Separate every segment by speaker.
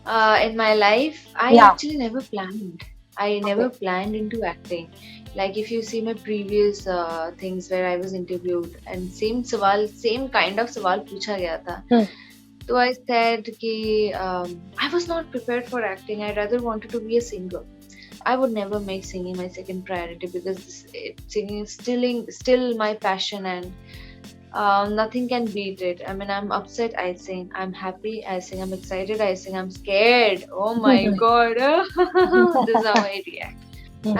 Speaker 1: In my life, I
Speaker 2: Yeah.
Speaker 1: actually never planned. I
Speaker 2: Okay.
Speaker 1: never planned into acting. Like if you see my previous things where I was interviewed and same kind of सवाल पूछा गया था.
Speaker 2: Hmm.
Speaker 1: So I said कि I was not prepared for acting. I rather wanted to be a singer. I would never make singing my second priority because singing is still my passion, and nothing can beat it. I mean, I'm upset, I sing. I'm happy, I sing. I'm excited, I sing. I'm scared. Oh my god, this is how I react.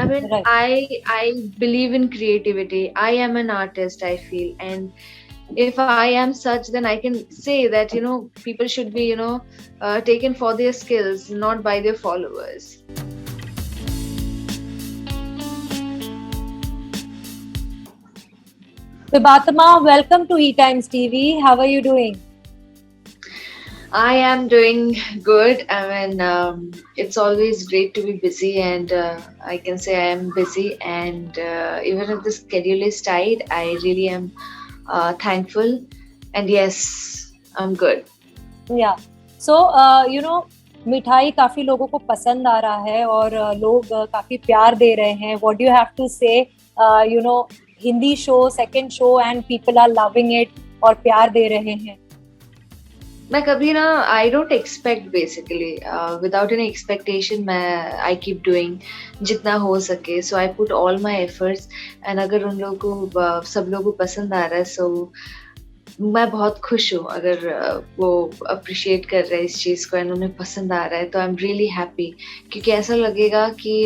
Speaker 1: I mean,
Speaker 2: Right.
Speaker 1: I believe in creativity. I am an artist, I feel, and if I am such, then I can say that people should be taken for their skills, not by their followers.
Speaker 2: Vibatma, welcome to E Times TV. How are you doing?
Speaker 1: I am doing good. I mean, it's always great to be busy, and I can say I am busy. And even if the schedule is tight, I really am thankful. And yes, I'm good.
Speaker 2: Yeah. So, मिठाई काफी लोगों को पसंद आ रहा है और लोग काफी प्यार दे रहे हैं. What do you have to say? You know, Hindi show, second show and people are loving it और प्यार दे रहे हैं.
Speaker 1: मैं कभी ना I don't expect basically without any expectation मैं आई कीप डूइंग जितना हो सके. So I put all my efforts, and अगर उन लोगों को सब लोगों को पसंद आ रहा है, सो मैं बहुत खुश हूँ. अगर वो अप्रिशिएट कर रहे हैं इस चीज़ को एंड उन्हें पसंद आ रहा है, तो आई एम रियली हैप्पी. क्योंकि ऐसा लगेगा कि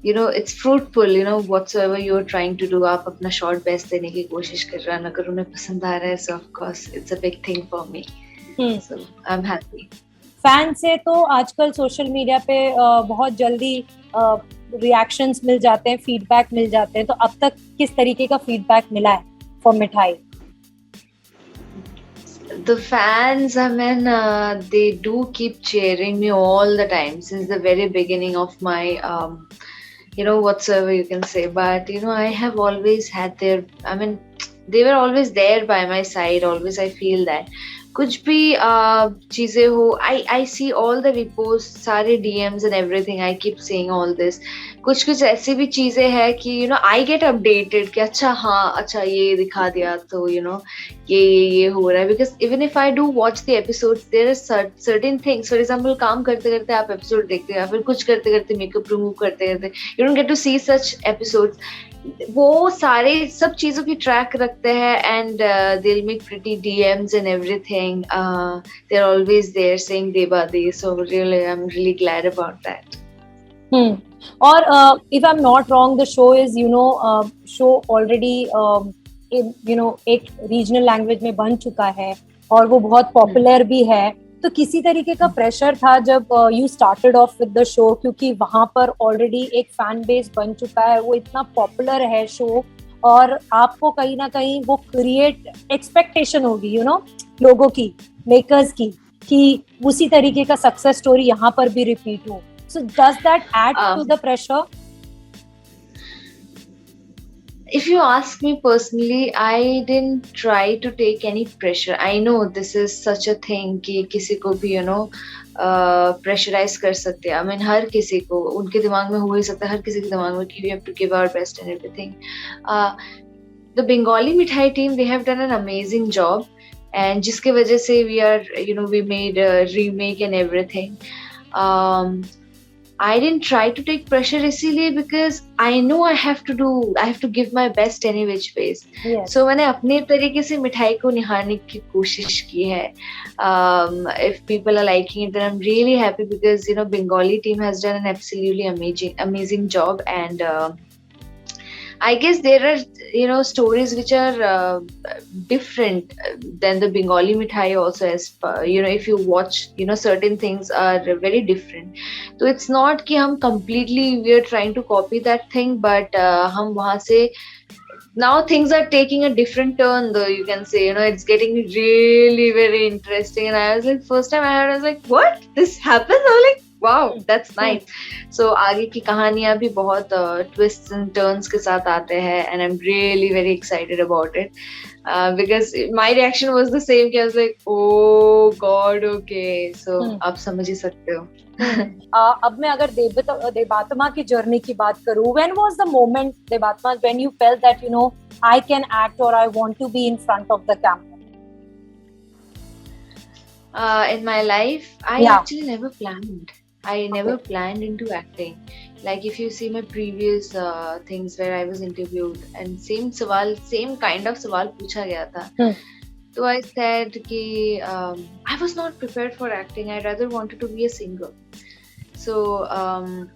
Speaker 1: it's fruitful. Whatsoever you are trying to do, आप अपना शॉर्ट बेस्ट देने की कोशिश कर रहे हैं, अगर उन्हें पसंद आ रहा है, सो of course it's a big thing for me. So I am happy.
Speaker 2: Fan से तो आजकल सोशल मीडिया पे बहुत जल्दी रिएक्शंस मिल जाते हैं, फीडबैक मिल जाते हैं. तो अब तक किस तरीके का फीडबैक मिला है फॉर मिठाई?
Speaker 1: The fans, I mean, they do keep cheering me all the time since the very beginning of my whatsoever you can say. But I have always had their, I mean, they were always there by my side. Always I feel that कुछ भी चीजें हो, आई see all the repost, सारे DMs and everything. I keep saying all this. कुछ कुछ ऐसी भी चीजें हैं कि आई गेट अपडेटेड कि अच्छा, हाँ, अच्छा, ये दिखा दिया, तो ये हो रहा है. Because even if I do watch the episode, there are certain things. For example, काम करते करते आप एपिसोड देखते हो, या फिर कुछ करते करते, मेकअप रिमूव करते करते, you don't get to see such episodes. वो सारे सब चीजों की ट्रैक रखते हैं, and they will make pretty DMs and everything. They are always there saying देबा दे. So really I am really glad about that.
Speaker 2: और if I am not wrong, the show is show already एक regional language में बन चुका है और वो बहुत पॉपुलर भी है. तो किसी तरीके का प्रेशर था जब you started off with the show, क्योंकि वहां पर ऑलरेडी एक फैन बेस बन चुका है, वो इतना पॉपुलर है शो, और आपको कहीं ना कहीं वो क्रिएट एक्सपेक्टेशन होगी लोगों की, मेकर्स की, कि उसी तरीके का सक्सेस स्टोरी यहाँ पर भी रिपीट हो. So does that add to the pressure?
Speaker 1: If you ask me personally, I didn't try to take any pressure. I know this is such a thing कि किसी को भी प्रेशराइज कर सकते हैं. I mean, हर किसी को उनके दिमाग में हो ही सकता है, हर किसी के दिमाग में कि we have to give our best and everything. The Bengali Mithai team, they have done an amazing job, and जिसके वजह से we made a remake and everything. I didn't try to take pressure इसीलिए because I know I have to give my best any which ways.
Speaker 2: Yes.
Speaker 1: So मैंने अपने तरीके से मिठाई को निहारने की कोशिश की है. If people are liking it, then I'm really happy because Bengali team has done an absolutely amazing job, and I guess there are stories which are different than the Bengali mithai also. As if you watch, certain things are very different. So it's not कि हम completely we are trying to copy that thing, but हम वहाँ से now things are taking a different turn, though, you can say. It's getting really very interesting. And I was like, first time I heard, I was like, what, this happens? I was like, wow, that's nice. So आगे की कहानियां भी बहुत twists and turns के साथ आते हैं, and I'm really very excited about it. because my reaction was the same. I was like, oh God, okay. So आप समझ ही सकते हो.
Speaker 2: अब मैं अगर देबात्मा की जर्नी की बात करूं, when was the moment, देबात्मा, when you felt that I can act or I want to be in front of the camera?
Speaker 1: In my life, I actually never planned. I never planned into acting. Like if you see my previous things where I was interviewed and same kind of सवाल पूछा गया था. So I said कि I was not prepared for acting. I rather wanted to be a singer. So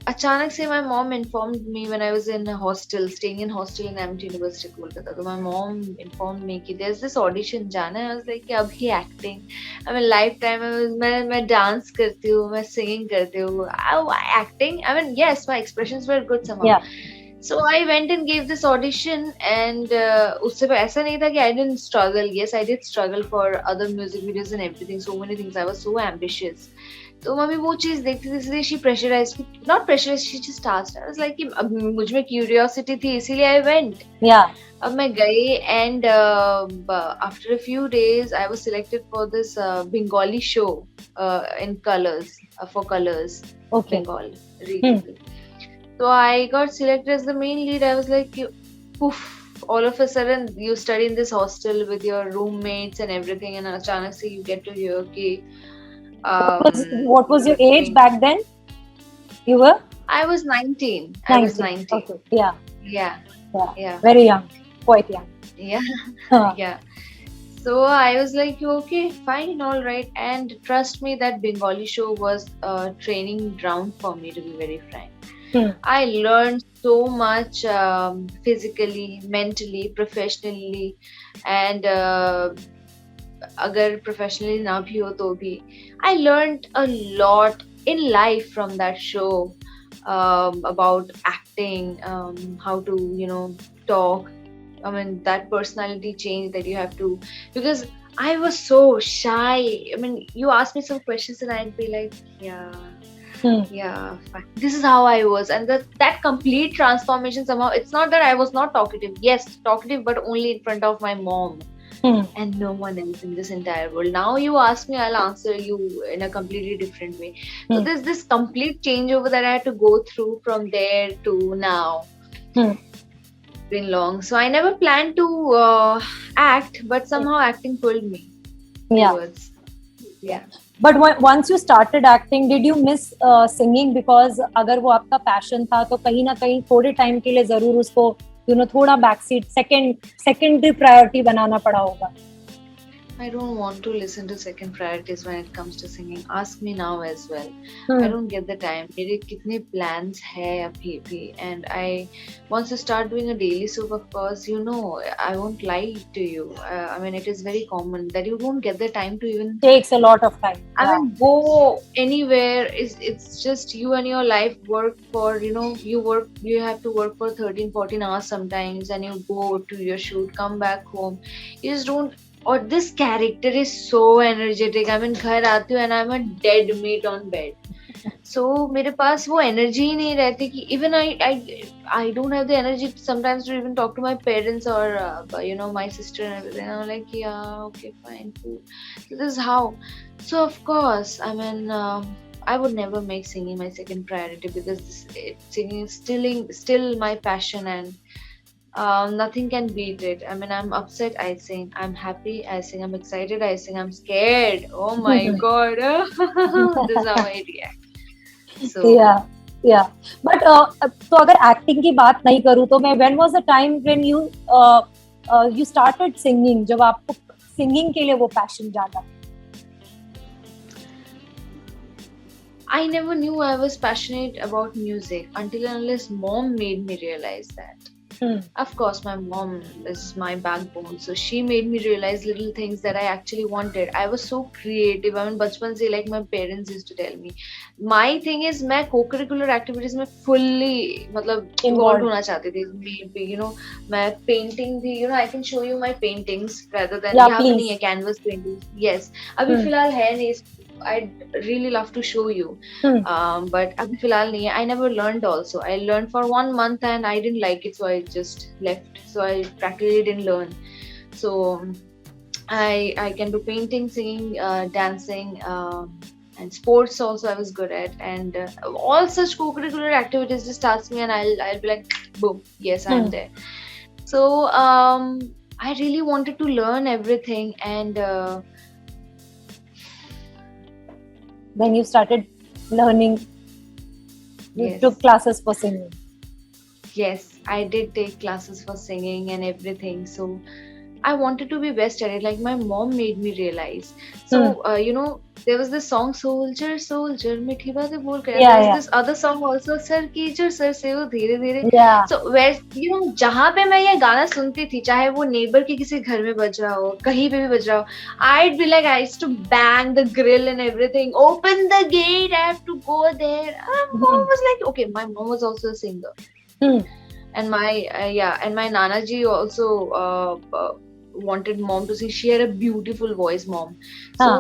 Speaker 1: अचानक से my mom informed me when I was in a hostel, staying in hostel in MIT University Kolkata. So my mom informed me कि there's this audition जाना है. I was like कि अभी acting. I mean lifetime मैं dance करती हूँ, मैं singing करती हूँ. Acting. I mean yes, my expressions were good somehow. Yeah. So I went and gave this audition and उससे ऐसा नहीं था कि I didn't struggle. Yes, I did struggle for other music videos and everything. So many things. I was so ambitious. तो mummy वो चीज देखती थी, इसलिए she pressurized, not pressurized, she just asked. I was like कि अब मुझ में curiosity थी, इसीलिए I went. Yeah. अब मैं गई and after a few days I was selected for this Bengali show in Colors, for Colors. Okay. Bengal region. So I got selected as the main lead. I was like, poof, all of a sudden you study in this hostel with your roommates and everything, and achanak se you get to hear ki. What was your age back then? You were? I was 19. I was 19. Okay. Yeah. Very young. Quite young. Yeah. Yeah. So I was like, okay, fine, all right. And trust me, that Bengali show was a training ground for me, to be very frank. I learned so much physically, mentally, professionally, and अगर professionally ना भी हो तो भी I learned a lot in life from that show, about acting, how to talk. I mean that personality change that you have to, because I was so shy. I mean you ask me some questions and I'd be like yeah, fine. This is how I was, and that complete transformation somehow. It's not that I was not talkative. Yes, talkative, but only in front of my mom. And no one else in this entire world. Now you ask me, I'll answer you in a completely different way. So there's this complete changeover that I had to go through from there to now. Been long. So I never planned to act, but somehow acting pulled me towards. Yeah. But once you started acting, did you miss singing? Because अगर वो आपका passion था, तो कहीं ना कहीं थोड़े time के लिए जरूर उसको थोड़ा backseat, secondary priority बनाना पड़ा होगा. I don't want to listen to second priorities when it comes to singing. Ask me now as well. I don't get the time. मेरे कितने plans है अभी भी, and I once you start doing a daily soap, of course, I won't lie to you. I mean, it is very common that you don't get the time to even. Takes a lot of time. I mean, go anywhere. It's just you and your life work for you have to work for 13-14 hours sometimes, and you go to your shoot, come back home. You just don't. Or this character is so energetic. I mean, घर आती हूँ and I'm a dead meat on bed. So मेरे पास वो energy ही नहीं रहती कि even I don't have the energy sometimes to even talk to my parents or my sister and everything. I'm like, yeah, okay, fine, cool. So this is how. So of course, I mean, I would never make singing my second priority, because singing is still my passion, and nothing can beat it. I mean, I'm upset, I sing. I'm happy, I sing. I'm excited, I sing. I'm scared. Oh my God. This is how I react. So, yeah. But तो अगर acting की बात नहीं करूँ तो मैं, when was the time when you started singing? जब आपको singing के लिए वो passion जागा? I never knew I was passionate about music until and unless mom made me realize that. Of course, my mom is my backbone, so she made me realize little things that I actually wanted. I was so creative. I mean, बचपन से, like my parents used to tell me. My thing is, मैं co-curricular activities में fully involved होना चाहती थी. मैं painting थी. I can show you my paintings rather than यहाँ पे नहीं है canvas paintings. Yes, अभी फिलहाल है नहीं. I'd really love to show you, but abhi filhal nahi hai. I never learned also. I learned for 1 month and I didn't like it, so I just left. So I practically didn't learn. So I can do painting, singing, dancing, and sports also I was good at, and all such co-curricular activities. Just ask me and I'll be like, boom, yes, I'm
Speaker 2: Hmm.
Speaker 1: there. So I really wanted to learn everything, and
Speaker 2: Then you started learning. You
Speaker 1: yes,
Speaker 2: took classes for singing.
Speaker 1: yes, I did take classes for singing and everything. So I wanted to be best at it. Like my mom made me realize.
Speaker 2: Hmm.
Speaker 1: So there was this song "Soldier, Soldier," मीठी बातें बोल कर. And
Speaker 2: Yeah,
Speaker 1: there was
Speaker 2: yeah,
Speaker 1: this other song also, "sir कीचड़ sir से वो धीरे धीरे."
Speaker 2: yeah.
Speaker 1: So where जहाँ पे मैं ये गाना सुनती थी, चाहे वो नेबर के किसी घर में बज रहा हो, कहीं पे भी बज रहा हो, I'd be like, I used to bang the grill and everything. Open the gate, I have to go there. And mom
Speaker 2: Hmm.
Speaker 1: was like, okay, my mom was also a singer.
Speaker 2: Hmm.
Speaker 1: And my Nana ji also wanted mom to sing. She had a beautiful voice, mom.
Speaker 2: हाँ.
Speaker 1: So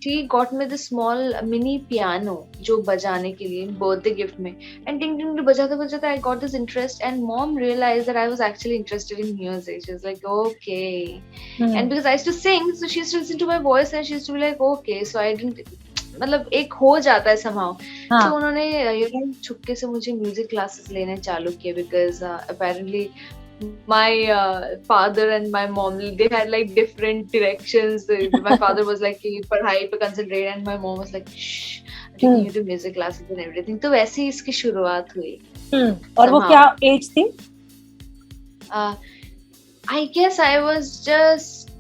Speaker 1: she got me this small mini piano जो बजाने के लिए birthday gift में. And ding ding बजाते बजाते I got this interest, and mom realized that I was actually interested in music. She was like, okay.
Speaker 2: Hmm.
Speaker 1: And because I used to sing, so she used to listen to my voice and she used to be like, okay. So I didn't, मतलब एक हो जाता है somehow.
Speaker 2: हाँ.
Speaker 1: So उन्होंने छुपके से मुझे म्यूजिक क्लासेस लेने चालू किए, because apparently my father and my mom, they had like different directions. My father was like कि पढ़ाई पे concentrate, and my mom was like, shh, taking you to music classes and everything. तो वैसे ही इसकी शुरुआत हुई.
Speaker 2: और वो
Speaker 1: somehow.
Speaker 2: क्या एज थी?
Speaker 1: I guess I was just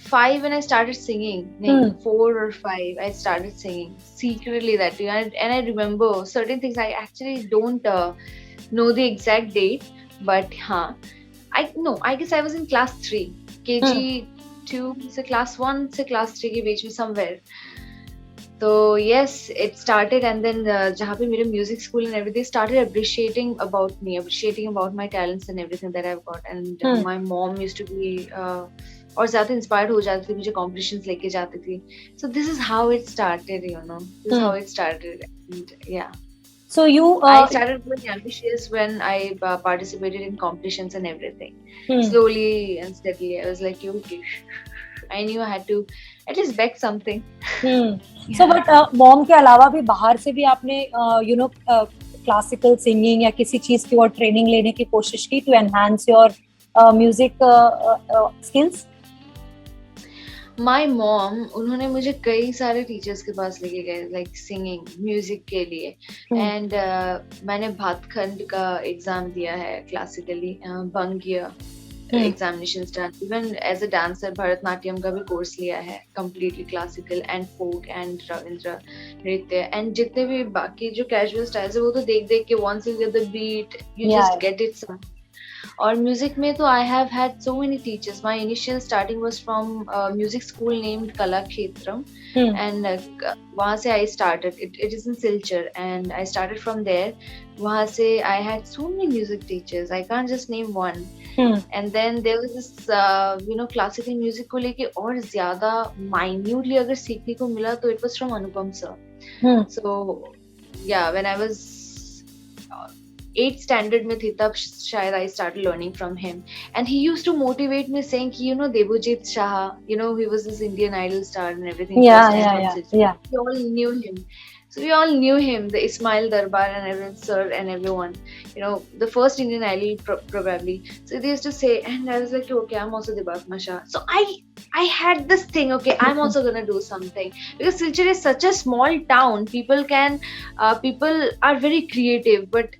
Speaker 1: 5 when I started singing. Maybe 4 or 5, I started singing secretly that day. And I remember certain things. I actually don't know the exact date, but I guess I was in class 3, KG 2 से class 1 से class 3 के बीच में somewhere. So yes, it started, and then जहाँ पे मेरे music school and everything started appreciating about me, appreciating about my talents and everything that I've got. And my mom used to be और ज़्यादा inspired हो जाती थी, मुझे competitions लेके जाती थी. So this is how it started, This is how it started, and yeah.
Speaker 2: So you
Speaker 1: I started being ambitious when I participated in competitions and everything. Slowly and steadily, I was like, okay, I knew I had to at least beg something.
Speaker 2: So but mom के अलावा भी बाहर से भी आपने classical singing या किसी चीज की और ट्रेनिंग लेने की कोशिश की to enhance your music skills?
Speaker 1: My mom, उन्होंने मुझे कई सारे टीचर्स के पास लेके गए, like singing, music के लिए. And मैंने भातखंड का एग्जाम दिया है classically, बंगिया examinations done. Even as a dancer, Bharatanatyam का भी कोर्स लिया है, completely classical and folk and Ravindra नृत्य. And जितने भी बाकी जो casual styles है, वो तो देख देख के once you get the beat, you just get it some. और म्यूजिक में तो I have had so many teachers. My initial starting was from a music school named Kalakhetram, and वहाँ से I started. It is in Silchar, and I started from there. वहाँ से I had so many music teachers. I can't just name one. And then there was this classical music को लेके और ज़्यादा minutely अगर सीखने को मिला तो it was from Anupam sir. So yeah, when I was 8th standard में थी तब शायद I started learning from him, and he used to motivate me saying कि Debojit Shah, he was this Indian Idol star and everything.
Speaker 2: Yeah.
Speaker 1: We all knew him. So we all knew him, the Ismail Darbar and everyone, sir and everyone, the first Indian Idol probably. So they used to say, and I was like, okay, I'm also Debatma Shah. So I had this thing, okay, I'm also gonna do something, because Silchar is such a small town. People are very creative, but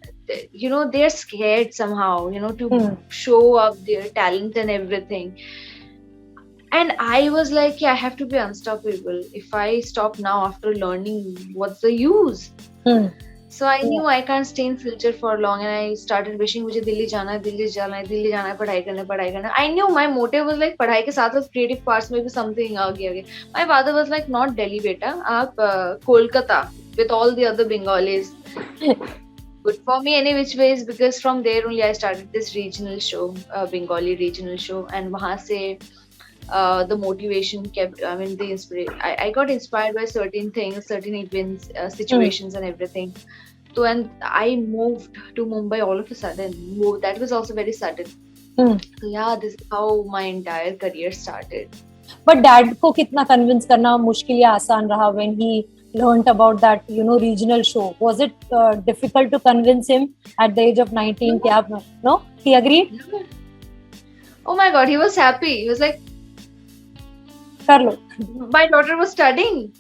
Speaker 1: they're scared somehow, to show up their talent and everything. And I was like, yeah, I have to be unstoppable. If I stop now after learning, what's the use? So I knew I can't stay in Silchar for long, and I started wishing मुझे दिल्ली जाना है, पढ़ाई करना. I knew my motive was like पढ़ाई के साथ साथ creative parts में भी something आगे. My father was like, not Delhi बेटा, आप Kolkata with all the other Bengalis. Good for me any which ways, because from there only I started this regional show, Bengali regional show, and वहाँ से the motivation kept, the inspiration. I got inspired by certain things, certain events, situations and everything. So and I moved to Mumbai all of a sudden. That was also very sudden. So yeah, this is how my entire career started.
Speaker 2: But dad को कितना convince करना मुश्किल या आसान रहा when he learned about that regional show? Was it difficult to convince him at the age of 19 कि आप no he agreed?
Speaker 1: No. Oh my god, he was happy. He was like,
Speaker 2: कर लो.
Speaker 1: my daughter was studying.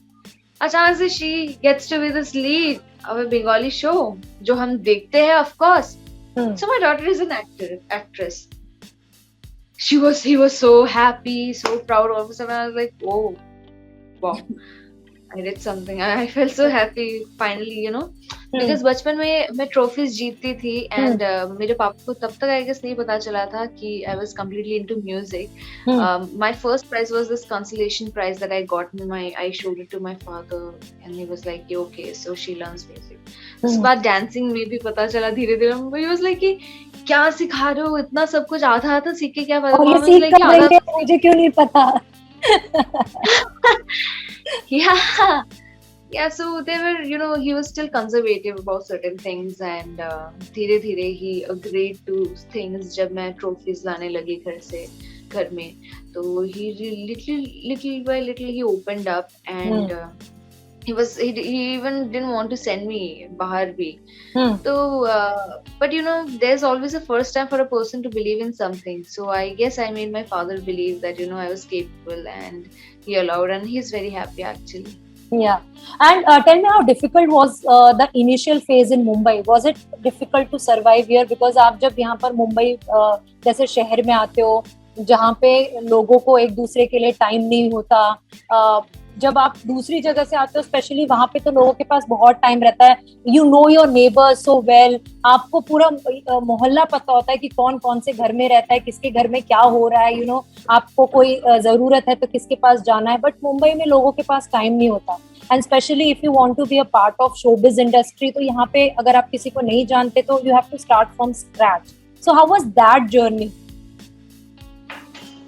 Speaker 1: अचानक से she gets to be this lead of a Bengali show जो हम देखते हैं of course. So my daughter is an actress. He was so happy, so proud. All of a sudden I was like, oh, wow, I did something. I felt so happy finally, because बचपन में मैं trophies जीतती थी and मेरे पापा को तब तक आई गेस नहीं पता चला था कि I was completely into music. My first prize was this consolation prize that I got I showed it to my father and he was like okay so she learns music. उसके बाद dancing में भी पता चला धीरे धीरे. ही was like कि क्या सिखा रहे हो, इतना सब कुछ आधा आधा सीख के क्या पता.
Speaker 2: मुझे क्यों नहीं पता.
Speaker 1: Yeah, so they were, he was still conservative about certain things and धीरे धीरे he agreed to things. जब मैं trophies लाने लगी घर में, तो he little by little he opened up and he even didn't want to send me बाहर भी. So but there's always a first time for a person to believe in something. So I guess I made my father believe that I was capable and he allowed, and he's very happy actually.
Speaker 2: Yeah, and tell me how difficult was the initial phase in Mumbai? Was it difficult to survive here? Because आप जब यहाँ पर मुंबई जैसे शहर में आते हो जहाँ पे लोगों को एक दूसरे के लिए टाइम नहीं होता, जब आप दूसरी जगह से आते हो स्पेशली वहाँ पे तो लोगों के पास बहुत टाइम रहता है. You know your neighbours so well, आपको पूरा मोहल्ला पता होता है कि कौन कौन से घर में रहता है, किसके घर में क्या हो रहा है. आपको कोई जरूरत है तो किसके पास जाना है. बट मुंबई में लोगों के पास टाइम नहीं होता. And specially if you want to be a part of showbiz industry, तो यहाँ पे अगर आप किसी को नहीं जानते तो you have to start from scratch. So how was that journey?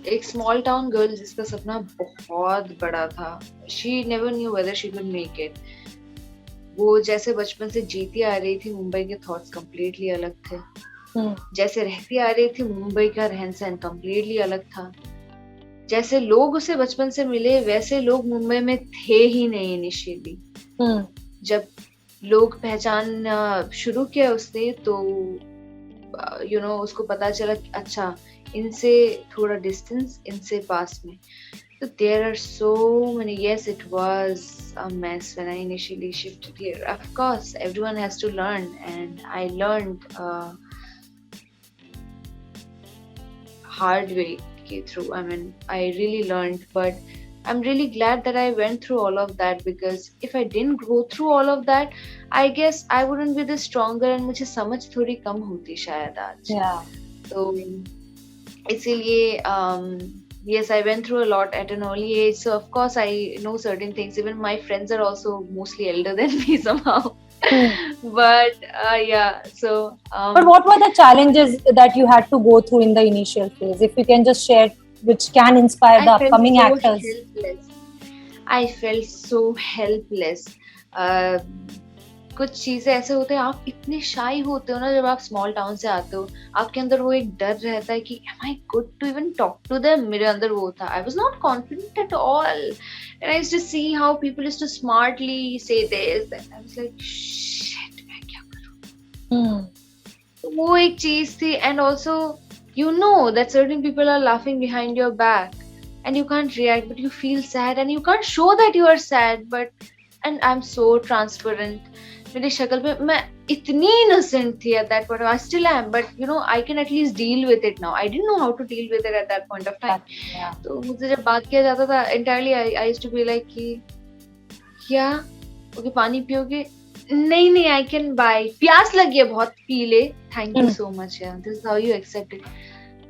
Speaker 1: एक स्मॉल टाउन गर्ल जिसका सपना बहुत बड़ा था. She never knew whether she could make it. वो जैसे बचपन से जीती आ रही थी, मुंबई के थॉट्स कंप्लीटली अलग थे. जैसे रहती आ रही थी, मुंबई का रहन सहन कंप्लीटली अलग था. जैसे लोग उसे बचपन से मिले वैसे लोग मुंबई में थे ही नहीं इनिशियली. जब लोग पहचान शुरू किया उसने तो उसको पता चला कि अच्छा इनसे थोड़ा डिस्टेंस, इनसे पास में. So there are so many. Yes, it was a mess when I initially shifted here. Of course, everyone has to learn, and I learned hard way through. I mean, I really learned, but I'm really glad that I went through all of that, because if I didn't go through all of that, I guess I wouldn't be this stronger and मुझे समझ थोड़ी कम होती शायद आज.
Speaker 2: Yeah.
Speaker 1: So इसीलिए yes, I went through a lot at an early age, so of course I know certain things. Even my friends are also mostly elder than me somehow. But yeah, so
Speaker 2: but what were the challenges that you had to go through in the initial phase, if you can just share, which can inspire the upcoming actors?
Speaker 1: I felt so helpless. कुछ चीजें ऐसे होते हैं, आप इतने शाई होते हो ना जब आप स्मॉल टाउन से आते हो. आपके अंदर वो एक डर रहता है कि am I good to even talk to them. मेरे अंदर वो था. I was not confident at all, and I used to see how people used to smartly say this, and I was like shit, मैं क्या करूँ. तो वो एक चीज थी. And also that certain people are laughing behind your back and you can't react, but you feel sad and you can't show that you are sad. And I'm so transparent. मेरी शक्ल पे मैं इतनी innocent थी at that point. I still am, but I can at least deal with it now. I didn't know how to deal with it at that point of time. तो मुझसे जब बात किया जाता था, entirely I used to be like कि क्या okay पानी पियोगे? नहीं I can buy. प्यास लगी है बहुत, पी ले. Thank you so much. Yeah, this is how you accept it.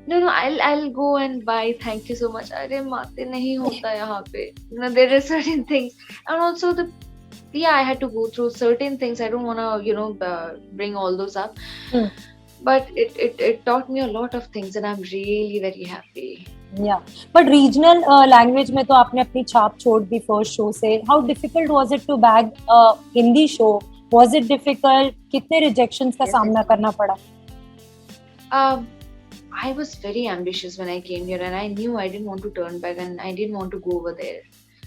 Speaker 1: No, I'll go and buy. Thank you so much. अरे माते नहीं होता यहाँ पे. There are certain things, and also I had to go through certain things. I don't want to bring all those up, but it taught me a lot of things, and I'm really very happy.
Speaker 2: Yeah, but regional language में तो आपने अपनी छाप छोड़ दी first show से. How difficult was it to bag a Hindi show? Was it difficult? कितने rejections का सामना करना पड़ा?
Speaker 1: I was very ambitious when I came here, and I knew I didn't want to turn back, and I didn't want to go over there.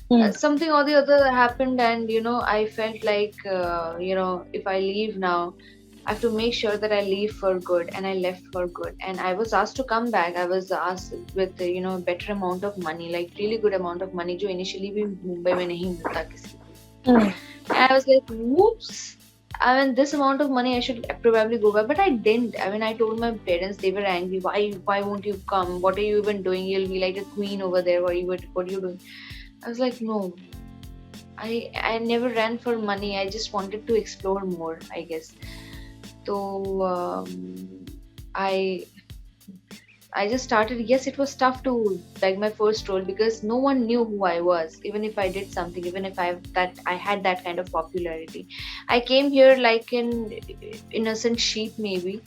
Speaker 2: Hmm.
Speaker 1: Something or the other happened, and I felt like, if I leave now, I have to make sure that I leave for good, and I left for good. And I was asked to come back. I was asked with better amount of money, like really good amount of money, जो initially भी मुंबई में नहीं मिलता किसी को.
Speaker 2: Hmm.
Speaker 1: And I was like, whoops. I mean, this amount of money, I should probably go back, but I didn't. I mean, I told my parents, they were angry. Why won't you come? What are you even doing? You'll be like a queen over there. What are you doing? I was like, no. I never ran for money. I just wanted to explore more, I guess. So I just started. Yes, it was tough to beg my first role because no one knew who I was. Even if I did something, even if I had that kind of popularity, I came here like an innocent sheep, maybe.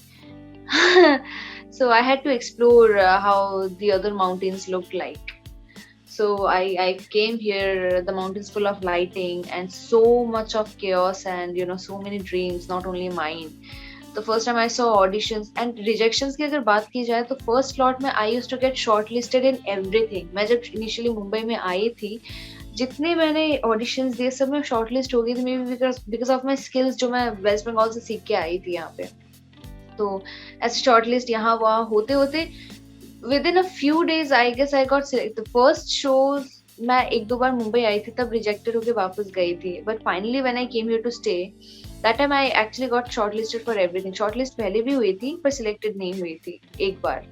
Speaker 1: So I had to explore how the other mountains looked like. So I came here, the mountains full of lighting and so much of chaos and so many dreams, not only mine. The first time I saw auditions and rejections की अगर बात की जाए तो first slot में I used to get shortlisted in everything. मैं जब initially Mumbai में आई थी, जितने मैंने auditions दिए सब में shortlist हो गई थी, maybe because of my skills जो मैं वेस्ट बंगाल से सीख के आई थी यहाँ पे. तो ऐसे shortlist यहाँ वहाँ होते होते within a few days I guess I got selected. The first shows मैं एक दो बार मुंबई आई थी तब रिजेक्टेड होके वापस गई थी, but finally when I came here to stay that time I actually got shortlisted for everything. Shortlist पहले भी हुई थी पर सिलेक्टेड नहीं हुई थी एक बार.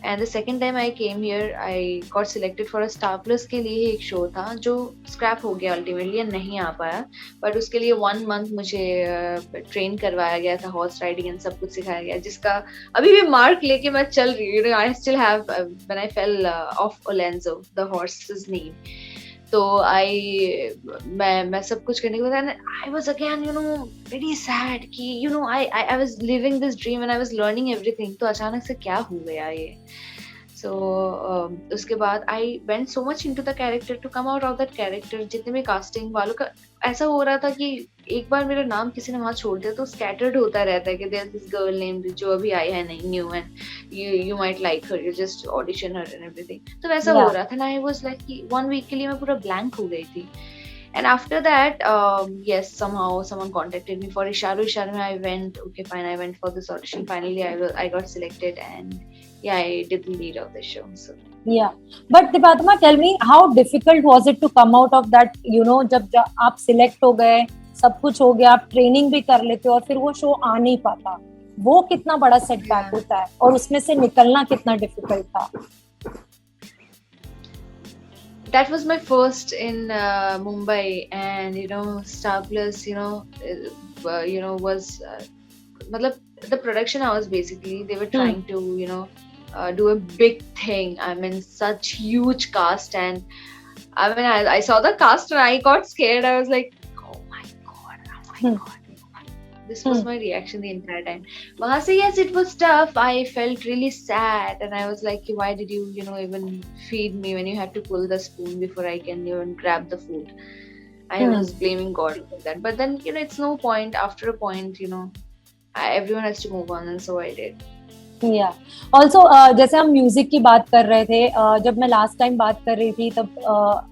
Speaker 1: And the second time I came here I got selected for a Star Plus के लिए एक शो था जो स्क्रैप हो गया अल्टीमेटली, नहीं आ पाया. बट उसके लिए 1 month मुझे ट्रेन करवाया गया था, हॉर्स राइडिंग एंड सब कुछ सिखाया गया, जिसका अभी भी मार्क लेके मैं चल रही हूँ. I still have when I fell of Olenzo the horse's name. तो मैं सब कुछ करने के बाद I was again very sad कि I was living this dream and I was learning everything. तो अचानक से क्या हो गया ये. सो उसके बाद I went so much into the character to come out of that character. जितने भी कास्टिंग वालों का ऐसा हो रहा था कि एक बार मेरा नाम किसी ने वहां छोड़ दिया तो स्कैटर्ड होता रहता है कि देयर दिस गर्ल नेम जो अभी आई है नहीं new and you might like her, you just audition her and everything. तो वैसा हो रहा था ना. आई वाज लाइक कि 1 week के लिए मैं पूरा ब्लैंक हो गई थी. And after that, yes, somehow someone contacted me for Isharu. Isharu, I went. Okay, fine. I went for this audition. Finally, I got selected, and yeah, I did the lead of the show. So
Speaker 2: yeah, but Dipatma, tell me, how difficult was it to come out of that? जब आप select हो गए, सब कुछ हो गया, आप training भी कर लेते हो और फिर वो शो आ नहीं पाता, वो कितना बड़ा सेटबैक होता है और उसमें से निकलना कितना डिफिकल्ट था.
Speaker 1: that was my first in Mumbai, and Star Plus, was matlab, the production house basically they were trying to do a big thing. I mean, such huge cast, and I mean, I saw the cast and I got scared. I was like, oh my god. This was my reaction the entire time. Wahan se, yes, it was tough. I felt really sad, and I was like, why did you, even feed me when you had to pull the spoon before I can even grab the food? I was blaming God for that. But then, it's no point. After a point, everyone has to move on, and so I did.
Speaker 2: Yeah. Also, जैसे हम music की बात कर रहे थे, जब मैं last time बात कर रही थी तब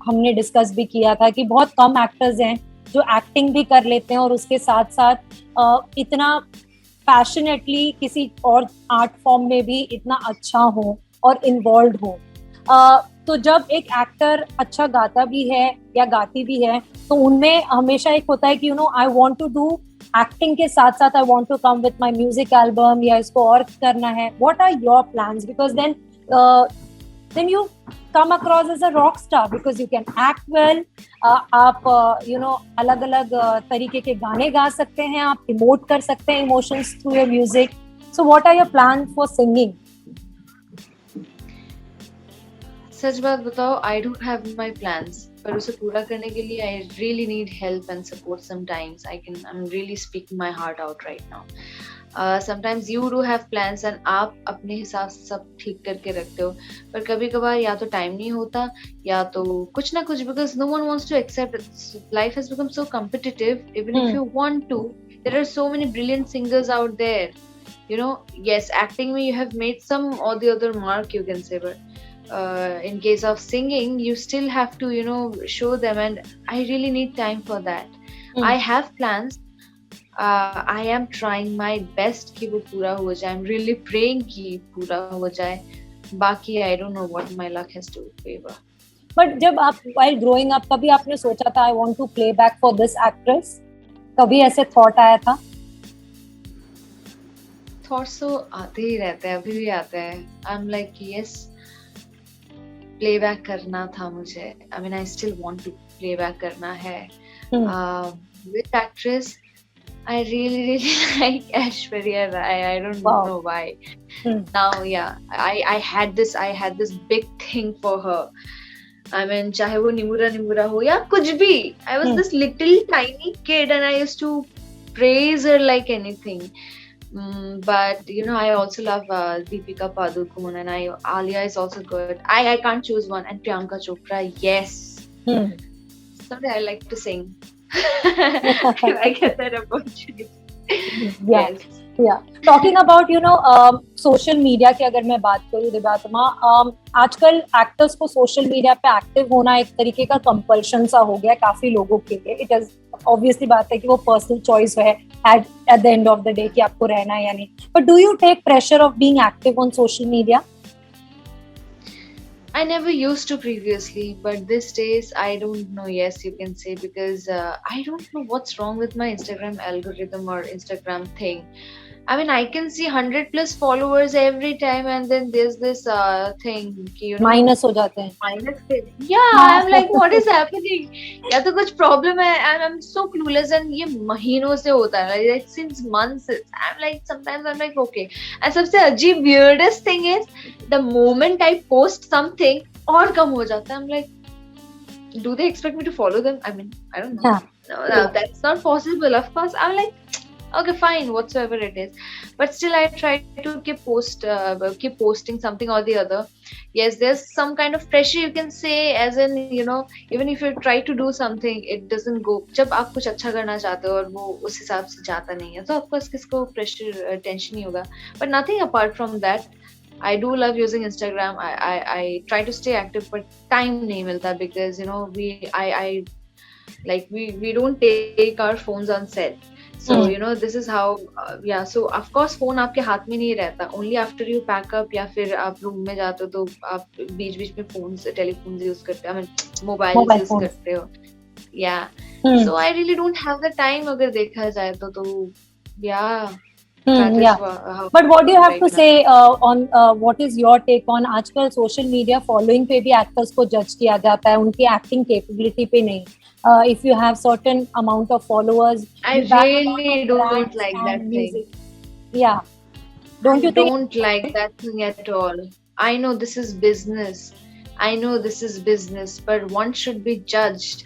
Speaker 2: हमने डिस्कस भी किया था कि बहुत कम एक्टर्स हैं जो एक्टिंग भी कर लेते हैं और उसके साथ साथ इतना पैशनेटली किसी और आर्ट फॉर्म में भी इतना अच्छा हो और इन्वॉल्व हो. तो जब एक एक्टर अच्छा गाता भी है या गाती भी है तो उनमें हमेशा एक होता है कि I want to do acting के साथ साथ I want to come with my music album या इसको और करना है. What are your plans? Because then you come across as a rock star because you can act well. आप अलग अलग तरीके के गाने गा सकते हैं, आप इमोट कर सकते हैं emotions through your music. So what are your plan for singing?
Speaker 1: सच बात बताओ, I don't have my plans, पर उसे पूरा करने के लिए I really need help and support. Sometimes I am really speaking my heart out right now. Sometimes you do have plans and आप अपने हिसाब से सब ठीक करके रखते हो, पर कभी कभार या तो टाइम नहीं होता या तो कुछ ना कुछ, because no one wants to accept. Life has become so competitive. Even if you want to, there are so many brilliant singers out there, yes, acting में you have made some or the other mark, you can say, but in case of singing, you still have to, show them, and I really need time for that.
Speaker 2: Hmm.
Speaker 1: I have plans. I am trying my best कि वो पूरा हो जाए. I'm really praying कि पूरा हो जाए. बाकी I don't know what my luck has to favor.
Speaker 2: But जब आप while growing up कभी आपने सोचा था I want to playback for this actress? कभी ऐसे थॉट आया था?
Speaker 1: थॉट्स तो आते ही रहते हैं, अभी भी आते हैं. I am like yes, playback करना था मुझे. I mean I still want to playback करना है. With actress, I really like Aishwarya Rai. I don't know why. Now, yeah, I had this big thing for her. I mean, चाहे वो निमुरा हो या कुछ भी. I was this little tiny kid and I used to praise her like anything. But I also love Deepika Padukone, and Alia is also good. I can't choose one. And Priyanka Chopra, yes. Someday I like to sing. I get that opportunity.
Speaker 2: Yeah. Yes. Yeah. Talking about social media की अगर मैं बात करूँ दिव्यात्मा, आजकल actors को social media पे active होना एक तरीके का कंपल्शन सा हो गया काफी लोगों के लिए. इट इज ऑब्वियसली बात है कि वो पर्सनल चॉइस है at the end of the day कि आपको रहना है या नहीं. But do you take pressure of being active on social media?
Speaker 1: I never used to previously, but these days I don't know. Yes, you can say, because I don't know what's wrong with my Instagram algorithm or Instagram thing. I mean, I can see 100 plus followers every time, and then there's this thing,
Speaker 2: minus हो जाते हैं.
Speaker 1: Minus. Yeah, I'm like, what is happening? या तो कुछ problem है, and I'm so clueless, and ये महीनों से होता है, like since months. I'm like, sometimes I'm like, okay. And सबसे अजीब weirdest thing is, the moment I post something, और कम हो जाता है. I'm like, do they expect me to follow them? I mean, I don't know. No, that's not possible. Of course, I'm like, okay, fine, whatsoever it is. But still, I try to keep posting something or the other. Yes, there's some kind of pressure, you can say, as in, even if you try to do something, it doesn't go. जब आप कुछ अच्छा करना चाहते हो और वो उस हिसाब से जाता नहीं है, तो of course किसको pressure, tension नहीं होगा. But nothing apart from that. I do love using Instagram. I try to stay active, but time नहीं मिलता, because we don't take our phones on set. So this is how so of course phone आपके हाथ में नहीं रहता. Only after you pack up या फिर आप रूम में जाते हो तो आप बीच में phones, telephones यूज करते हो, I mean mobile यूज करते हो. Yeah. So I really don't have the time अगर देखा जाए तो yeah.
Speaker 2: Yeah. But what do you have to say on what is your take on आजकल सोशल मीडिया फॉलोइंग पे भी एक्टर्स को जज किया जाता है, उनकी एक्टिंग कैपेबिलिटी पे नहीं. If you have certain amount of followers,
Speaker 1: I really don't like that thing.
Speaker 2: Yeah. Don't you think?
Speaker 1: I don't like that thing at all. I know this is business, but one should be judged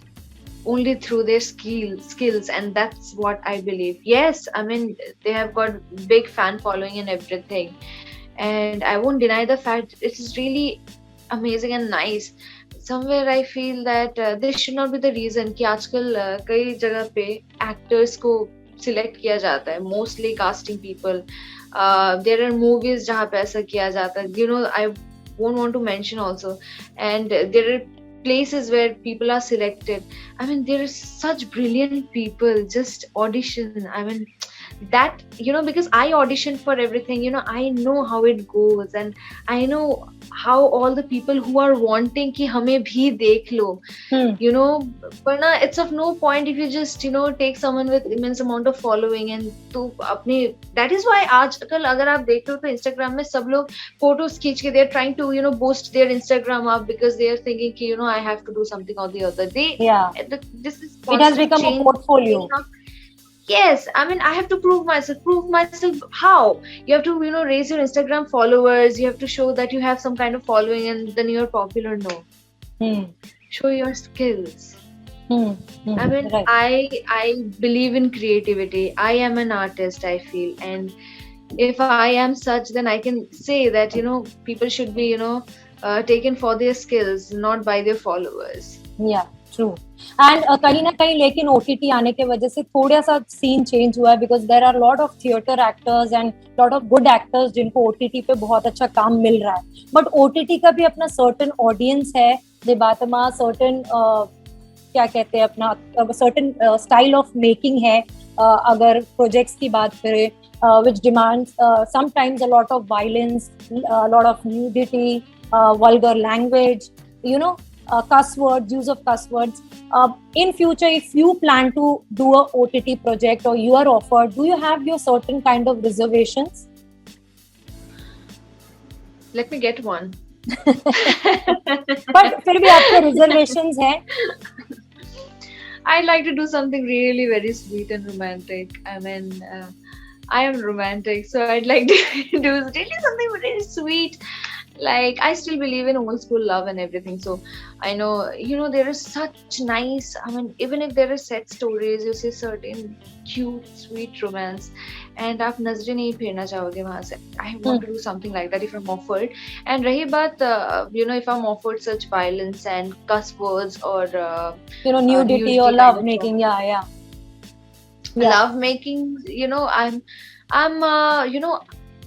Speaker 1: only through their skills, and that's what I believe. Yes, I mean, they have got big fan following and everything, and I won't deny the fact it is really amazing and nice. Somewhere I feel that this should not be the reason कि आजकल कई जगह पे actors को select किया जाता है, mostly casting people. There are movies जहाँ पे ऐसा किया जाता है. I won't want to mention also, and there are places where people are selected. I mean, there are such brilliant people, just audition. I mean, that, because I audition for everything, I know how it goes, and I know how all the people who are wanting कि हमें भी देख लो, वरना it's of no point if you just take someone with immense amount of following and तो अपने. That is why आजकल अगर आप देख लो तो Instagram में सब लोग photos खींच के they are trying to boost their Instagram up, because they are thinking कि I have to do something or the other. This is
Speaker 2: it has become a portfolio.
Speaker 1: Yes, I mean, I have to prove myself. How? You have to raise your Instagram followers. You have to show that you have some kind of following, and then you're popular. No. Show your skills. I mean, right. I believe in creativity. I am an artist, I feel, and if I am such, then I can say that people should be taken for their skills, not by their followers.
Speaker 2: Yeah, true. And कहीं ना कहीं लेकिन OTT आने के वजह से थोड़ा सा सीन चेंज हुआ है, because there are lot of theatre actors and lot of good actors जिनको ओटीटी पे बहुत अच्छा काम मिल रहा है, बट ओटीटी का भी अपना सर्टन ऑडियंस है देबातमा, सर्टन क्या कहते हैं अपना सर्टन स्टाइल ऑफ मेकिंग है। अगर प्रोजेक्ट्स की बात करें which demands sometimes a lot of violence, a lot of nudity, vulgar language, you know, cuss words, use of cuss words. In future, if you plan to do a OTT project or you are offered, do you have your certain kind of reservations?
Speaker 1: Let me get one.
Speaker 2: But फिर भी आपके reservations हैं?
Speaker 1: I'd like to do something really very sweet and romantic. I mean, I am romantic, so I'd like to do really something really sweet. Like, I still believe in old school love and everything. So I know, there is such nice, I mean, even if there are set stories, you see certain cute, sweet romance, and आप नजरें नहीं फेरना चाहोगे वहां से. I want to do something like that if I'm offered. And रही बात, if I'm offered such violence and cuss words or
Speaker 2: nudity or love making, yeah.
Speaker 1: Love making, I'm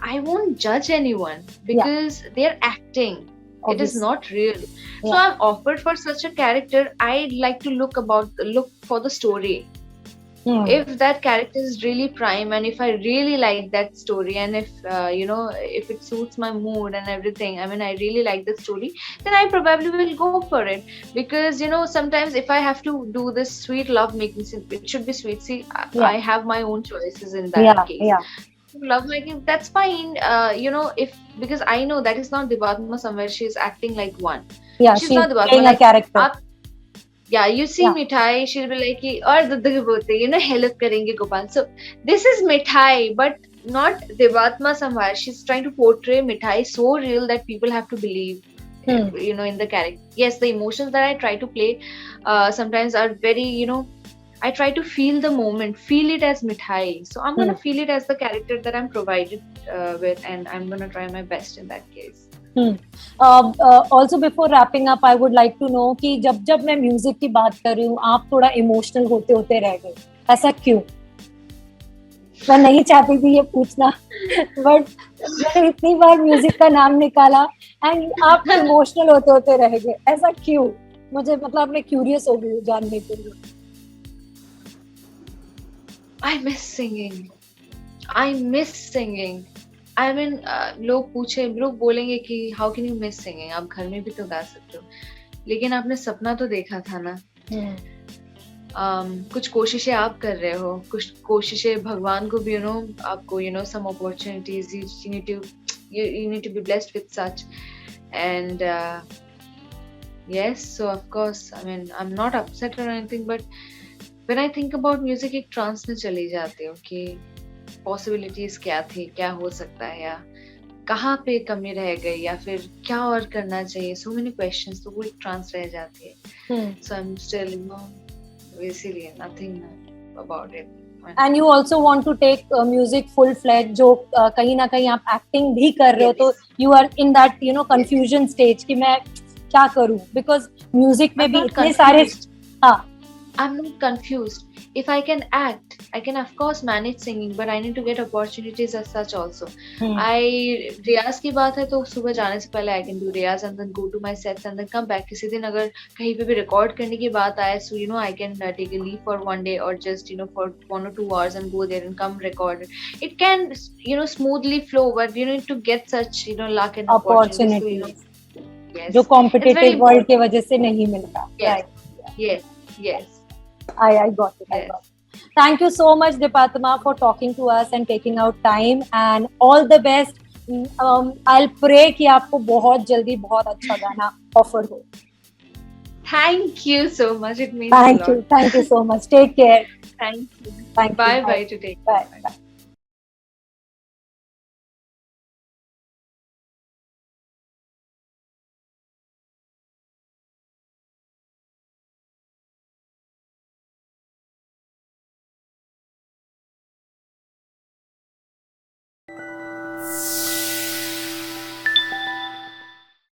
Speaker 1: I won't judge anyone because they're acting. Obviously. It is not real. So I'm offered for such a character. I'd like to look for the story. If that character is really prime and if I really like that story and if if it suits my mood and everything, I mean, I really like the story, then I probably will go for it. Because sometimes if I have to do this sweet love making, it should be sweet. See, I have my own choices in that case. Love making, that's fine. If because I know that is not Debatma somewhere. She's acting like one.
Speaker 2: Yeah, she's not playing a character.
Speaker 1: Yeah, you see Mithai, she'll be like, or the help karenge Gopal. So this is Mithai, but not Debatma somewhere. She's trying to portray Mithai so real that people have to believe, in the character. Yes, the emotions that I try to play sometimes are very, I try to feel the moment, feel it as Mithai. So I'm going to feel it as the character that I'm provided with, and I'm going to try my best in that case.
Speaker 2: Also before wrapping up, I would like to know कि जब मैं music की बात कर रही हूँ, आप थोड़ा इमोशनल होते रह गए, ऐसा क्यों? मैं नहीं चाहती थी ये पूछना, बट मैंने इतनी बार म्यूजिक का नाम निकाला एंड आप इमोशनल होते रह गए, ऐसा क्यों? मुझे मतलब मैं क्यूरियस हो गई जानने के लिए.
Speaker 1: I miss singing. I mean, लोग बोलेंगे कि how can you miss singing? आप घर में भी तो गा सकते हो. लेकिन आपने सपना तो देखा था ना. कुछ कोशिशें आप कर रहे हो, कुछ कोशिशें भगवान को भी आपको some opportunities you need to be blessed with such. And yes, so of course, I mean, I'm not upset or anything, but when I think about music, एक ट्रांस में चली जाती हूँ कि पॉसिबिलिटीज क्या थी, क्या हो सकता है, या कहाँ पे कमी रह गई, या फिर क्या और करना चाहिए. सो मेनी क्वेश्चंस, तो वो एक ट्रांस रह जाती है. सो आई एम स्टिल इसीलिए nothing about it.
Speaker 2: And you also want to take music full fledged, जो कहीं ना कहीं आप एक्टिंग भी कर रहे हो, तो you are in that confusion stage कि मैं क्या करूँ, because music में भी इतने सारे.
Speaker 1: I'm not confused. If I can act, I can of course manage singing, but I need to get opportunities as such also. रियाज की बात है तो सुबह जाने से पहले I can do Riyaz and then go to my sets and then come back. किसी दिन अगर कहीं पे भी रिकॉर्ड करने की बात आए, so I can take a leave for one day or just for 1 or 2 hours and go there and come record. It can smoothly flow, but you need to get such luck and opportunities. Yes.
Speaker 2: जो competitive world के वजह से नहीं मिलता.
Speaker 1: Yes.
Speaker 2: I got it. I got it. Thank you so much, Debatma, for talking to us and taking out time, and all the best. I'll pray कि आपको बहुत जल्दी बहुत अच्छा गाना ऑफर हो.
Speaker 1: Thank you so much. It means a lot.
Speaker 2: Thank you so much. Take care.
Speaker 1: Thank you.
Speaker 2: Thank you.
Speaker 1: Bye to take.
Speaker 2: Bye.